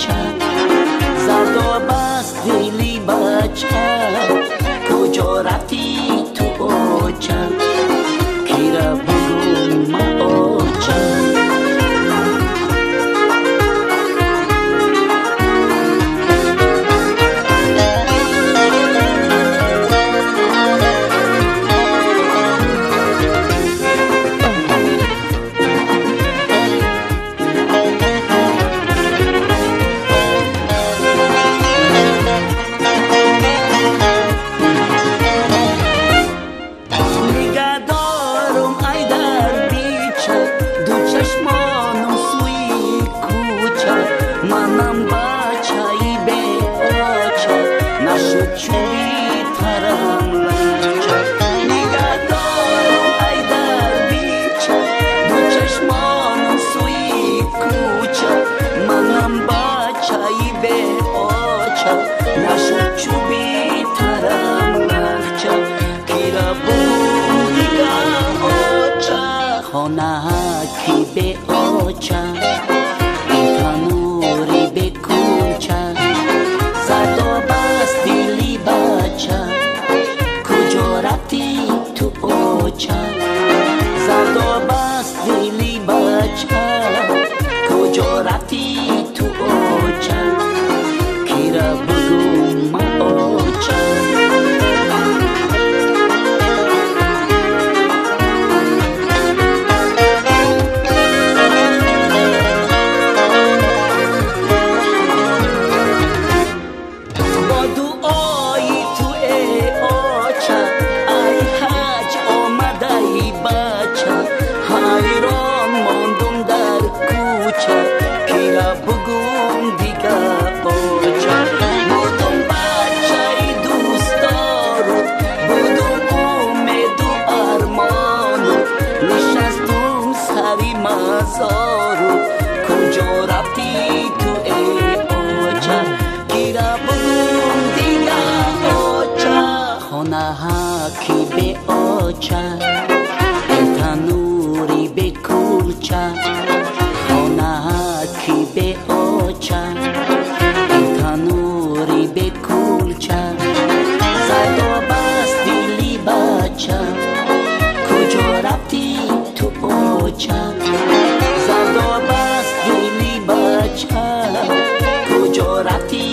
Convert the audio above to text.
اوچه زرد و بست دلی بچه کجا رفتی تو اوچه کیره بگو ما اوچه منم بچه‌ای به اوچه نشد چوبی ترم لنچه نگه دارم ای در بیچه دو چشمانم سوی کوچه منم بچه‌ای به اوچه نشد چوبی ترم لنچه کیره بود دیگه اوچه خانه کی به اوچه تو اوچه زرد و بست دلی بچه کجا رفتی تو اوچه کیره بگو ما اوچه با دعایی تو اوچه حیران ماندم در کوچه کیره بگم دیگه اوچه بودم بچه دوستارو بودم امید و ارمانو نشستم سری مزارو کجا رفتی تو ای اوچه کیره بگم دیگه اوچه خانه کی به اوچه تنوری به کوچه خانه کی به اوچه تنوری به کوچه زرد و بست دلی بچه کجا رفتی تو اوچه زرد و بست دلی بچه کجا رفتی